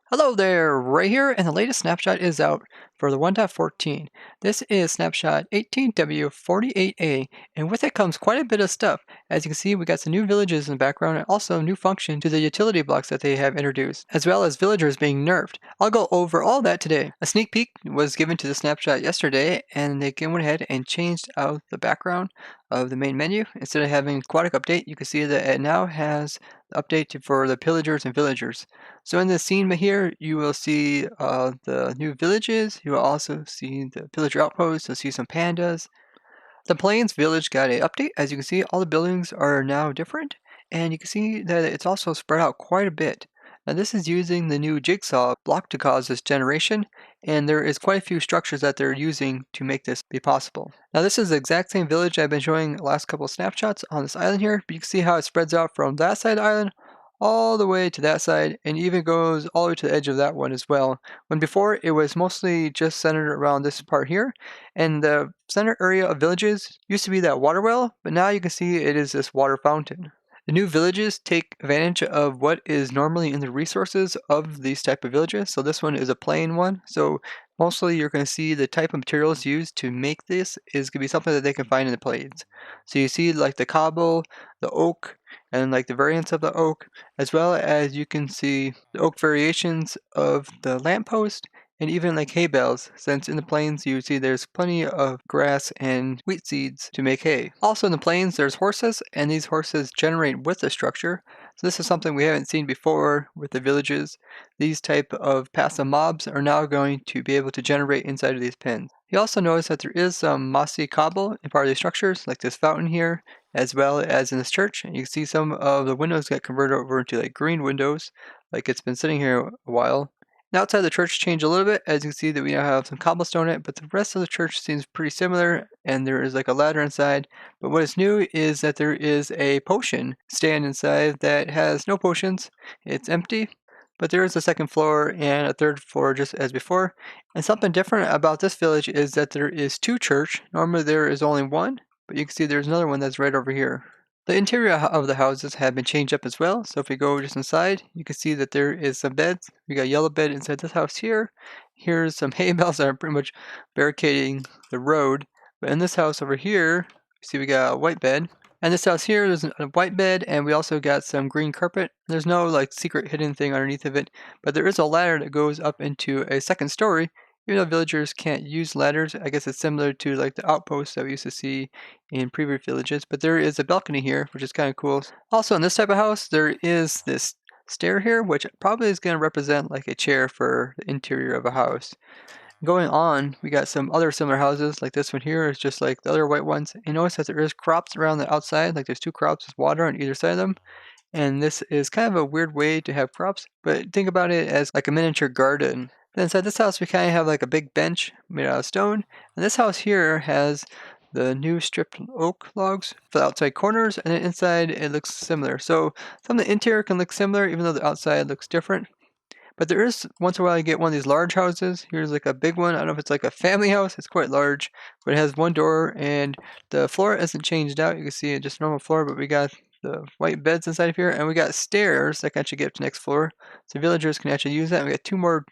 Hello there, right here, and the latest snapshot is out for the 1.14. This is snapshot 18W48A, and with it comes quite a bit of stuff. As you can see, we got some new villages in the background and also new function to the utility blocks that they have introduced, as well as villagers being nerfed. I'll go over all that today. A sneak peek was given to the snapshot yesterday, and they went ahead and changed out the background of the main menu. Instead of having aquatic update, you can see that it now has the update for the pillagers and villagers. So in this scene here, you will see the new villages. You will also see the pillager outposts. You'll see some pandas. The Plains village got an update. As you can see, all the buildings are now different, and you can see that it's also spread out quite a bit. Now this is using the new jigsaw block to cause this generation, and there is quite a few structures that they're using to make this be possible. Now this is the exact same village I've been showing the last couple of snapshots on this island here, but you can see how it spreads out from that side of the island all the way to that side, and even goes all the way to the edge of that one as well. When before it was mostly just centered around this part here, and the center area of villages used to be that water well, but now you can see it is this water fountain. The new villages take advantage of what is normally in the resources of these type of villages. So this one is a plain one. So mostly you're going to see the type of materials used to make this is going to be something that they can find in the plains. So you see like the cobble, the oak, and like the variants of the oak, as well as you can see the oak variations of the lamppost and even like hay bales, since in the plains you see there's plenty of grass and wheat seeds to make hay. Also in the plains there's horses, and these horses generate with the structure. So this is something we haven't seen before with the villages. These type of passive mobs are now going to be able to generate inside of these pens. You also notice that there is some mossy cobble in part of these structures, like this fountain here, as well as in this church. And you can see some of the windows get converted over into like green windows, like it's been sitting here a while. Now outside the church changed a little bit. As you can see that we now have some cobblestone in it, but the rest of the church seems pretty similar, and there is like a ladder inside. But what is new is that there is a potion stand inside that has no potions. It's empty. But there is a second floor and a third floor just as before. And something different about this village is that there is two church. Normally there is only one, but you can see there's another one that's right over here. The interior of the houses have been changed up as well. So if we go just inside, you can see that there is some beds. We got a yellow bed inside this house here. Here's some hay bales that are pretty much barricading the road. But in this house over here, you see we got a white bed. And this house here, there's a white bed, and we also got some green carpet. There's no like secret hidden thing underneath of it, but there is a ladder that goes up into a second story. Even though villagers can't use ladders, I guess it's similar to like the outposts that we used to see in previous villages, but there is a balcony here, which is kind of cool. Also in this type of house, there is this stair here, which probably is going to represent like a chair for the interior of a house. Going on, we got some other similar houses, like this one here is just like the other white ones. You notice that there is crops around the outside, like there's two crops with water on either side of them. And this is kind of a weird way to have crops, but think about it as like a miniature garden. Then inside this house, we kind of have like a big bench made out of stone. And this house here has the new stripped oak logs for the outside corners, and then inside it looks similar. So some of the interior can look similar, even though the outside looks different. But there is, once in a while, you get one of these large houses. Here's like a big one. I don't know if it's like a family house. It's quite large, but it has one door, and the floor isn't changed out. You can see it's just normal floor, but we got the white beds inside of here, and we got stairs that can actually get up to the next floor. So villagers can actually use that. We got two more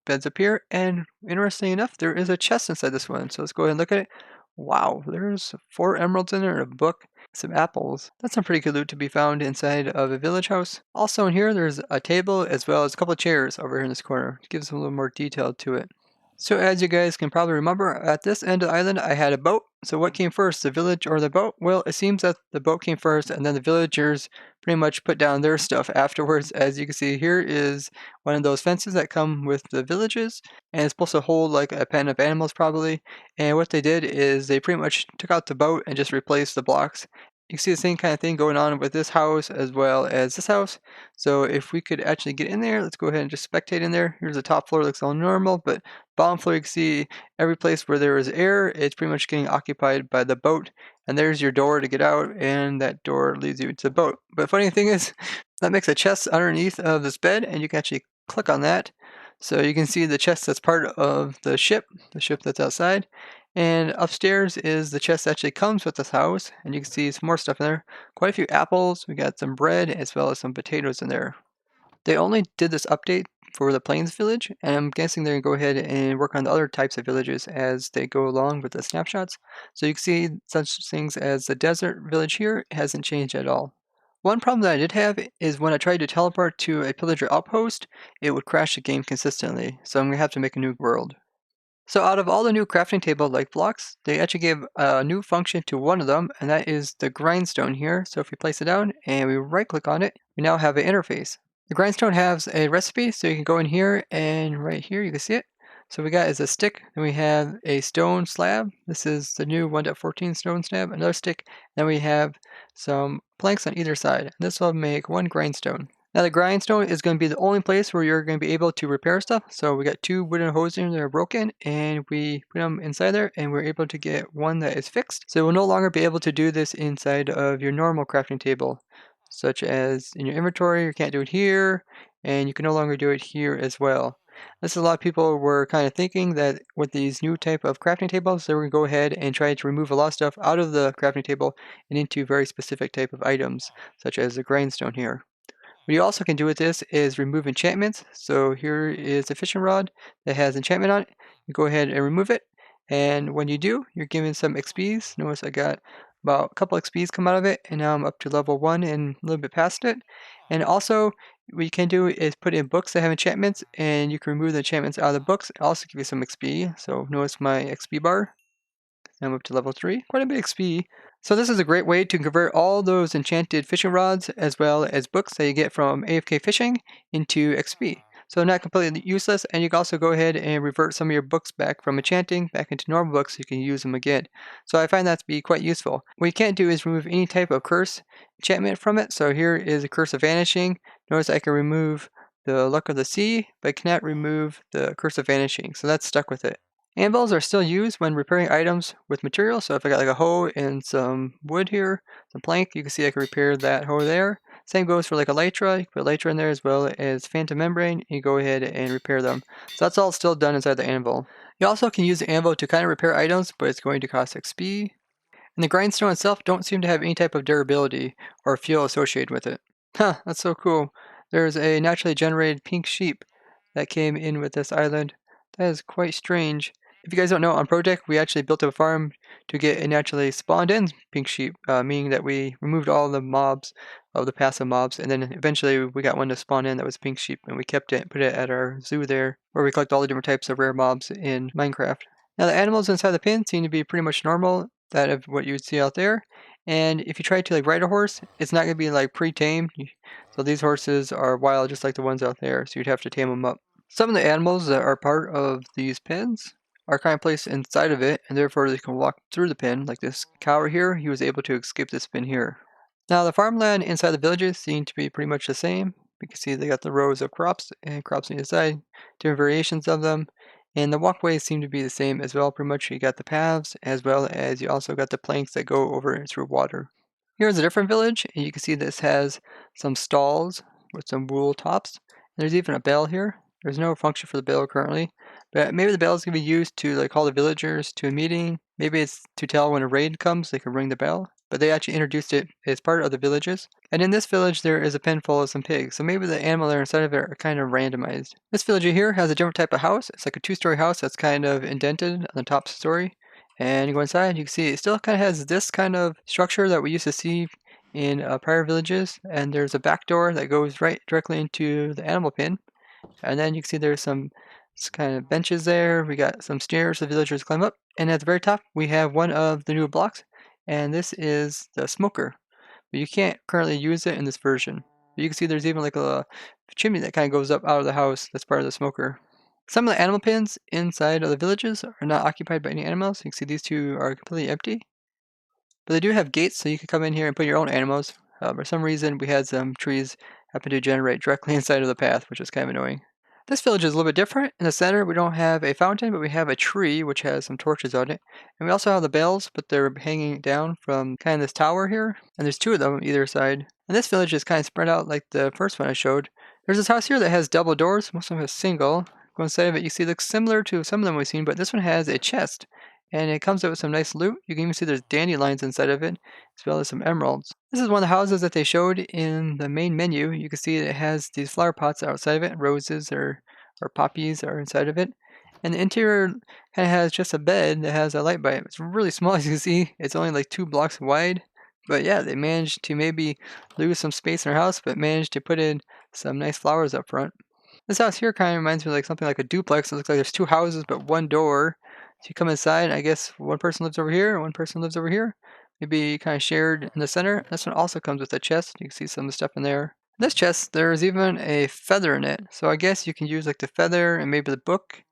beds up here, and interestingly enough, there is a chest inside this one. So let's go ahead and look at it. Wow, there's 4 emeralds in there and a book, some apples. That's some pretty good loot to be found inside of a village house. Also in here, there's a table as well as a couple of chairs over here in this corner. It gives a little more detail to it. So as you guys can probably remember, at this end of the island, I had a boat. So what came first, the village or the boat? Well, it seems that the boat came first, and then the villagers pretty much put down their stuff afterwards. As you can see, here is one of those fences that come with the villages, and it's supposed to hold like a pen of animals probably. And what they did is they pretty much took out the boat and just replaced the blocks. You can see the same kind of thing going on with this house as well as this house. So if we could actually get in there, let's go ahead and just spectate in there. Here's the top floor, looks all normal, but bottom floor you can see every place where there is air, it's pretty much getting occupied by the boat. And there's your door to get out, and that door leads you to the boat. But funny thing is, that makes a chest underneath of this bed, and you can actually click on that. So you can see the chest that's part of the ship that's outside. And upstairs is the chest that actually comes with this house, and you can see some more stuff in there. Quite a few apples, we got some bread, as well as some potatoes in there. They only did this update for the Plains village, and I'm guessing they're going to go ahead and work on the other types of villages as they go along with the snapshots. So you can see such things as the desert village here hasn't changed at all. One problem that I did have is when I tried to teleport to a pillager outpost, it would crash the game consistently, so I'm going to have to make a new world. So out of all the new crafting table-like blocks, they actually gave a new function to one of them, and that is the Grindstone here. So if we place it down and we right-click on it, we now have an interface. The Grindstone has a recipe, so you can go in here, and right here you can see it. So we got is a stick, then we have a stone slab. This is the new 1.14 stone slab, another stick. Then we have some planks on either side. And this will make one Grindstone. Now the Grindstone is going to be the only place where you're going to be able to repair stuff. So we got two wooden hoses that are broken, and we put them inside there, and we're able to get one that is fixed. So we'll no longer be able to do this inside of your normal crafting table, such as in your inventory. You can't do it here, and you can no longer do it here as well. This is a lot of people were kind of thinking that with these new type of crafting tables, they were going to go ahead and try to remove a lot of stuff out of the crafting table and into very specific type of items, such as the Grindstone here. What you also can do with this is remove enchantments. So here is a fishing rod that has enchantment on it. You go ahead and remove it. And when you do, you're given some XPs. Notice I got about a couple XPs come out of it, and now I'm up to level 1 and a little bit past it. And also, what you can do is put in books that have enchantments, and you can remove the enchantments out of the books. It'll also give you some XP. So notice my XP bar. I'm up to level 3, quite a bit of XP. So this is a great way to convert all those enchanted fishing rods as well as books that you get from AFK fishing into XP. So not completely useless, and you can also go ahead and revert some of your books back from enchanting back into normal books so you can use them again. So I find that to be quite useful. What you can't do is remove any type of curse enchantment from it. So here is a curse of vanishing. Notice I can remove the luck of the sea, but I cannot remove the curse of vanishing. So that's stuck with it. Anvils are still used when repairing items with material. So if I got like a hoe and some wood here, some plank, you can see I can repair that hoe there. Same goes for like elytra. You can put elytra in there as well as phantom membrane. You go ahead and repair them. So that's all still done inside the anvil. You also can use the anvil to kind of repair items, but it's going to cost XP. And the grindstone itself don't seem to have any type of durability or fuel associated with it. Huh, that's so cool. There's a naturally generated pink sheep that came in with this island. That is quite strange. If you guys don't know, on ProtoTech, we actually built a farm to get a naturally spawned in pink sheep, meaning that we removed all the mobs of the passive mobs, and then eventually we got one to spawn in that was pink sheep, and we kept it, put it at our zoo there, where we collect all the different types of rare mobs in Minecraft. Now the animals inside the pen seem to be pretty much normal, that of what you would see out there, and if you try to like ride a horse, it's not going to be like pre-tamed, so these horses are wild just like the ones out there, so you'd have to tame them up. Some of the animals that are part of these pens are kind of placed inside of it, and therefore they can walk through the pen. Like this cow right here, he was able to escape this pen here. Now the farmland inside the villages seem to be pretty much the same. You can see they got the rows of crops and crops on either side, different variations of them. And the walkways seem to be the same as well. Pretty much you got the paths as well as you also got the planks that go over through water. Here's a different village, and you can see this has some stalls with some wool tops. And there's even a bell here. There's no function for the bell currently, but maybe the bell is going to be used to like call the villagers to a meeting. Maybe it's to tell when a raid comes, they can ring the bell. But they actually introduced it as part of the villages. And in this village, there is a pen full of some pigs. So maybe the animal that are inside of it are kind of randomized. This villager here has a different type of house. It's like a two-story house that's kind of indented on the top story. And you go inside, you can see it still kind of has this kind of structure that we used to see in prior villages. And there's a back door that goes right directly into the animal pen. And then you can see there's some kind of benches there. We got some stairs the villagers climb up. And at the very top, we have one of the new blocks. And this is the smoker. But you can't currently use it in this version. But you can see there's even like a chimney that kind of goes up out of the house that's part of the smoker. Some of the animal pens inside of the villages are not occupied by any animals. You can see these two are completely empty. But they do have gates, so you can come in here and put your own animals. For some reason, we had some trees happen to generate directly inside of the path, which is kind of annoying. This village is a little bit different. In the center, we don't have a fountain, but we have a tree, which has some torches on it. And we also have the bells, but they're hanging down from kind of this tower here. And there's two of them on either side. And this village is kind of spread out like the first one I showed. There's this house here that has double doors. Most of them have single. Go inside of it, you see it looks similar to some of them we've seen, but this one has a chest. and it comes with some nice loot. You can even see there's dandelions inside of it, as well as some emeralds. This is one of the houses that they showed in the main menu. You can see it has these flower pots outside of it, roses or poppies are inside of it. And the interior kind of has just a bed that has a light by it. It's really small, as you can see. It's only like 2 blocks wide. But yeah, they managed to maybe lose some space in their house, but managed to put in some nice flowers up front. This house here kind of reminds me of like something like a duplex. It looks like there's 2 houses but 1 door. So you come inside, I guess one person lives over here, and one person lives over here. Maybe kind of shared in the center. This one also comes with a chest. You can see some of the stuff in there. In this chest, there's even a feather in it. So I guess you can use like the feather and maybe the book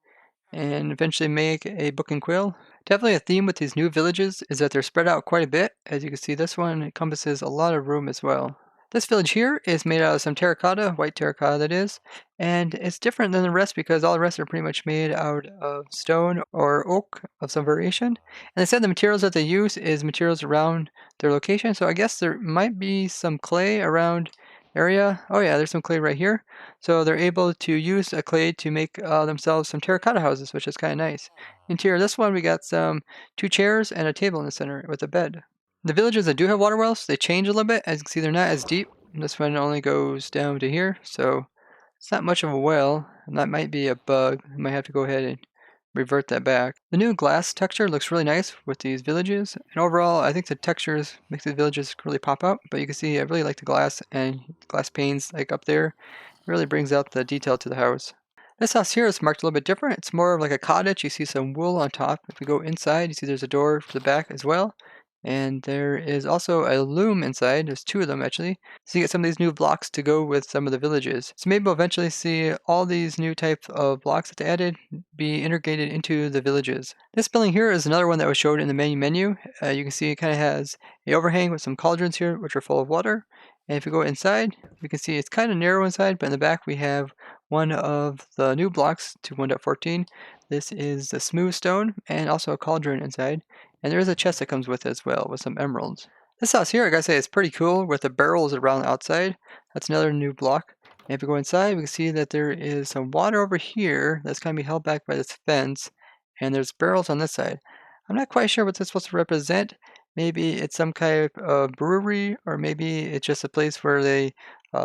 and eventually make a book and quill. Definitely a theme with these new villages is that they're spread out quite a bit. As you can see, this one encompasses a lot of room as well. This village here is made out of some terracotta, white terracotta that is, and it's different than the rest because all the rest are pretty much made out of stone or oak of some variation. And they said the materials that they use is materials around their location, so I guess there might be some clay around area. Oh yeah, there's some clay right here. So they're able to use a clay to make themselves some terracotta houses, which is kind of nice. Interior of this one, we got some 2 chairs and a table in the center with a bed. The villages that do have water wells, they change a little bit. As you can see, they're not as deep. This one only goes down to here, so it's not much of a well, and that might be a bug. I might have to go ahead and revert that back. The new glass texture looks really nice with these villages, and overall I think the textures make the villages really pop out, but you can see I really like the glass and glass panes like up there. It really brings out the detail to the house. This house here is marked a little bit different. It's more of like a cottage. You see some wool on top. If we go inside, you see there's a door to the back as well. And there is also a loom inside. There's 2 of them actually. So you get some of these new blocks to go with some of the villages. So maybe we'll eventually see all these new types of blocks that they added be integrated into the villages. This building here is another one that was showed in the main menu. You can see it kind of has an overhang with some cauldrons here which are full of water. And if we go inside, we can see it's kind of narrow inside, but in the back we have one of the new blocks to 1.14. This is the smooth stone and also a cauldron inside. And there is a chest that comes with it as well with some emeralds. This house here, I gotta say, is pretty cool with the barrels around the outside. That's another new block. And if we go inside, we can see that there is some water over here that's going to be held back by this fence. And there's barrels on this side. I'm not quite sure what this is supposed to represent. Maybe it's some kind of brewery, or maybe it's just a place where they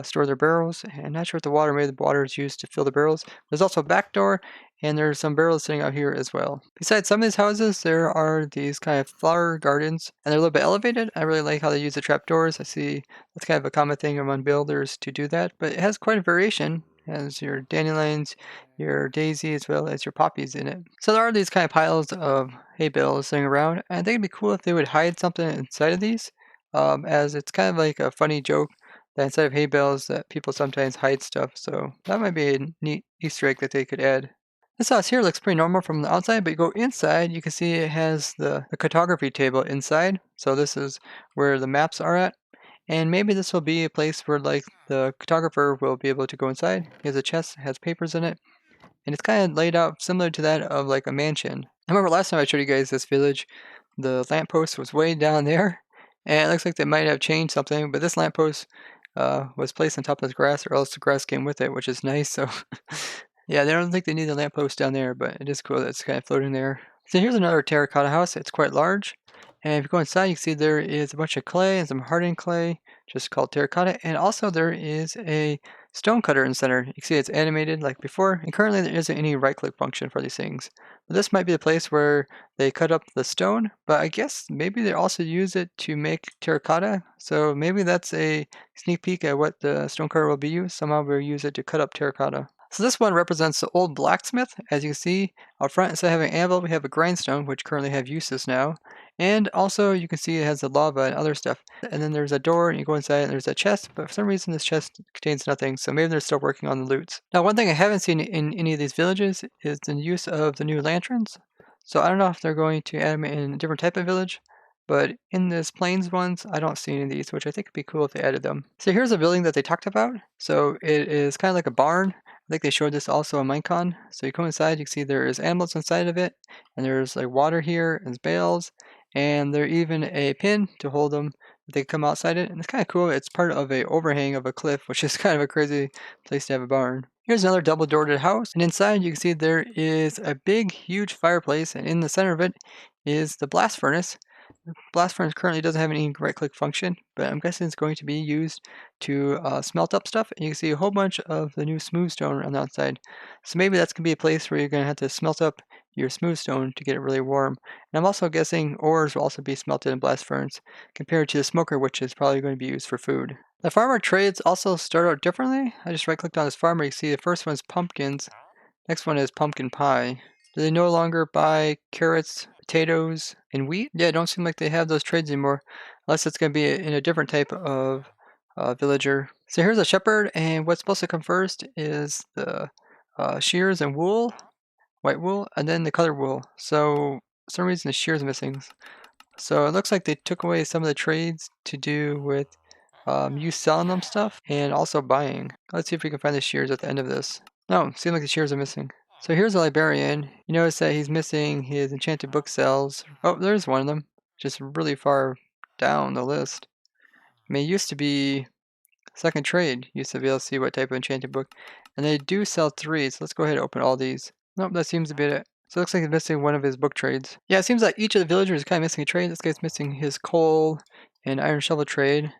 store their barrels. And I'm not sure what the water, maybe the water is used to fill the barrels. There's also a back door, and there's some barrels sitting out here as well. Besides some of these houses, there are these kind of flower gardens, and they're a little bit elevated. I really like how they use the trapdoors. I see that's kind of a common thing among builders to do that, but it has quite a variation. It has your dandelions, your daisy, as well as your poppies in it. So there are these kind of piles of hay bales sitting around, and I think it'd be cool if they would hide something inside of these, as it's kind of like a funny joke that instead of hay bales that people sometimes hide stuff. So that might be a neat Easter egg that they could add. This house here looks pretty normal from the outside, but you go inside, you can see it has the cartography table inside. So this is where the maps are at. And maybe this will be a place where like the cartographer will be able to go inside. He has a chest, has papers in it, and it's kind of laid out similar to that of like a mansion. I remember last time I showed you guys this village, the lamppost was way down there, and it looks like they might have changed something, but this lamppost was placed on top of the grass, or else the grass came with it, which is nice. So yeah, they don't think they need the lamppost down there, but it is cool that it's kind of floating there. So here's another terracotta house. It's quite large. And if you go inside, you can see there is a bunch of clay and some hardened clay, just called terracotta. And also there is a stone cutter in the center. You can see it's animated like before. And currently there isn't any right-click function for these things. But this might be the place where they cut up the stone. But I guess maybe they also use it to make terracotta. So maybe that's a sneak peek at what the stone cutter will be used. Somehow we'll use it to cut up terracotta. So this one represents the old blacksmith. As you can see out front, instead of having an anvil, we have a grindstone, which currently have uses now. And also you can see it has the lava and other stuff. And then there's a door, and you go inside and there's a chest, but for some reason this chest contains nothing, so maybe they're still working on the loots. Now one thing I haven't seen in any of these villages is the use of the new lanterns. So I don't know if they're going to add them in a different type of village, but in this plains ones, I don't see any of these, which I think would be cool if they added them. So here's a building that they talked about. So it is kind of like a barn. I think they showed this also on Minecon. So you come inside, you can see there is animals inside of it, and there's like water here, and bales, and there's even a pin to hold them. They come outside it, and it's kind of cool. It's part of a overhang of a cliff, which is kind of a crazy place to have a barn. Here's another double-doored house, and inside you can see there is a big, huge fireplace, and in the center of it is the blast furnace. The blast furnace currently doesn't have any right-click function, but I'm guessing it's going to be used to smelt up stuff. And you can see a whole bunch of the new smooth stone on the outside. So maybe that's going to be a place where you're going to have to smelt up your smooth stone to get it really warm. And I'm also guessing ores will also be smelted in blast furnace compared to the smoker, which is probably going to be used for food. The farmer trades also start out differently. I just right-clicked on this farmer. You can see the first one's pumpkins. Next one is pumpkin pie. Do they no longer buy carrots, potatoes, and wheat? Yeah, it don't seem like they have those trades anymore, unless it's going to be in a different type of villager. So here's a shepherd, and what's supposed to come first is the shears and wool, white wool, and then the colored wool. So for some reason the shears are missing. So it looks like they took away some of the trades to do with you selling them stuff and also buying. Let's see if we can find the shears at the end of this. No, seems like the shears are missing. So here's a librarian. You notice that he's missing his enchanted book cells. Oh, there's one of them, just really far down the list. I mean, it used to be second trade. You used to be able to see what type of enchanted book. And they do sell 3, so let's go ahead and open all these. Nope, that seems to be it. So it looks like he's missing one of his book trades. Yeah, it seems like each of the villagers is kind of missing a trade. This guy's missing his coal and iron shovel trade.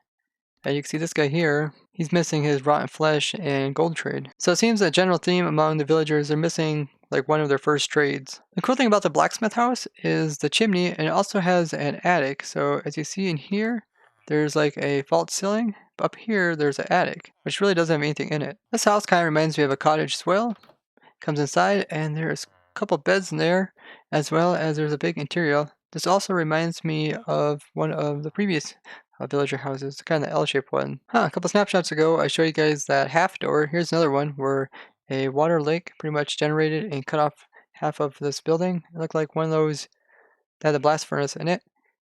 And you can see this guy here, he's missing his rotten flesh and gold trade. So it seems a general theme among the villagers, they're missing like one of their first trades. The cool thing about the blacksmith house is the chimney, and it also has an attic. So as you see in here, there's like a false ceiling. Up here, there's an attic, which really doesn't have anything in it. This house kind of reminds me of a cottage as well. Comes inside, and there's a couple beds in there, as well as there's a big interior. This also reminds me of one of the previous villager houses, kind of the L-shaped one. A couple snapshots ago, I showed you guys that half door. Here's another one where a water lake pretty much generated and cut off half of this building. It looked like one of those that had a blast furnace in it,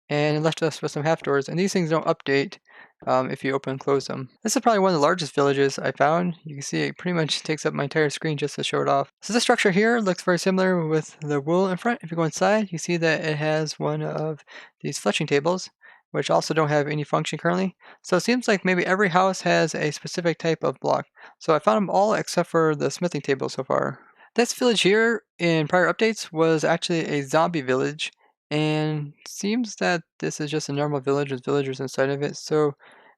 and it left us with some half doors. And these things don't update if you open and close them. This is probably one of the largest villages I found. You can see it pretty much takes up my entire screen just to show it off. So this structure here looks very similar with the wool in front. If you go inside, you see that it has one of these fletching tables, which also don't have any function currently. So it seems like maybe every house has a specific type of block. So I found them all except for the smithing table so far. This village here in prior updates was actually a zombie village, and seems that this is just a normal village with villagers inside of it. So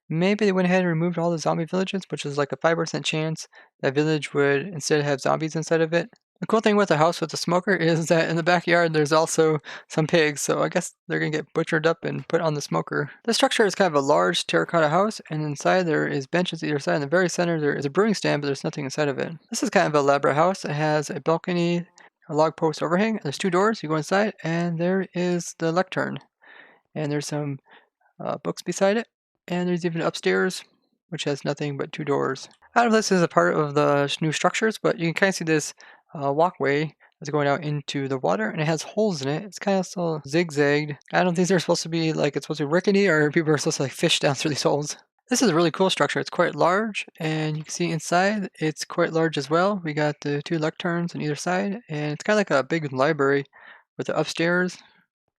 maybe they went ahead and removed all the zombie villages, which is like a 5% chance that village would instead have zombies inside of it. The cool thing with the house with the smoker is that in the backyard there's also some pigs, so I guess they're going to get butchered up and put on the smoker. This structure is kind of a large terracotta house, and inside there is benches either side. In the very center there is a brewing stand, but there's nothing inside of it. This is kind of an elaborate house. It has a balcony, a log post overhang. There's 2 doors. You go inside, and there is the lectern. And there's some books beside it. And there's even upstairs, which has nothing but 2 doors. I don't know if this is a part of the new structures, but you can kind of see this walkway that's going out into the water, and it has holes in it. It's kind of still zigzagged. I don't think they're supposed to be like it's supposed to be rickety, or people are supposed to like fish down through these holes. This is a really cool structure. It's quite large, and you can see inside it's quite large as well. We got the 2 lecterns on either side, and it's kind of like a big library with the upstairs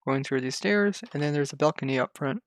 going through these stairs, and then there's a balcony up front.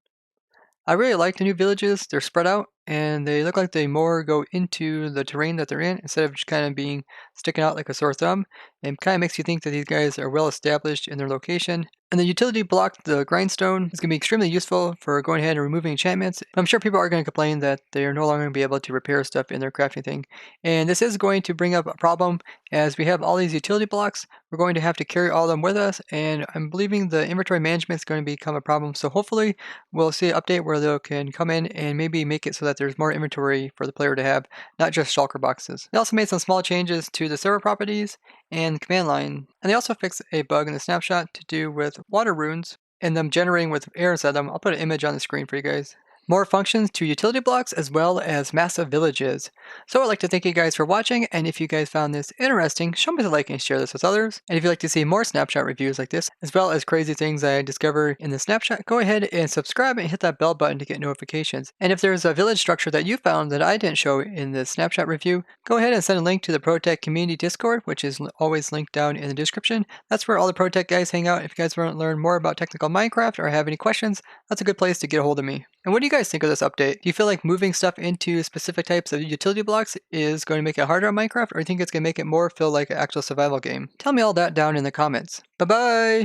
I really like the new villages. They're spread out, and they look like they more go into the terrain that they're in instead of just kind of being sticking out like a sore thumb. And kind of makes you think that these guys are well established in their location. And the utility block, the Grindstone, is going to be extremely useful for going ahead and removing enchantments. I'm sure people are going to complain that they are no longer going to be able to repair stuff in their crafting thing. And this is going to bring up a problem as we have all these utility blocks. We're going to have to carry all of them with us, and I'm believing the inventory management is going to become a problem. So hopefully we'll see an update where they can come in and maybe make it so that there's more inventory for the player to have, not just shulker boxes. They also made some small changes to the server properties and command line, and they also fixed a bug in the snapshot to do with water runes and them generating with air inside them. I'll put an image on the screen for you guys. More functions to utility blocks as well as massive villages. So I'd like to thank you guys for watching, and if you guys found this interesting, show me the like and share this with others. And if you'd like to see more snapshot reviews like this, as well as crazy things I discover in the snapshot, go ahead and subscribe and hit that bell button to get notifications. And if there's a village structure that you found that I didn't show in the snapshot review, go ahead and send a link to the ProtoTech community Discord, which is always linked down in the description. That's where all the ProtoTech guys hang out. If you guys want to learn more about technical Minecraft or have any questions, that's a good place to get a hold of me. And what do you guys think of this update? Do you feel like moving stuff into specific types of utility blocks is going to make it harder on Minecraft, or do you think it's going to make it more feel like an actual survival game? Tell me all that down in the comments. Bye-bye!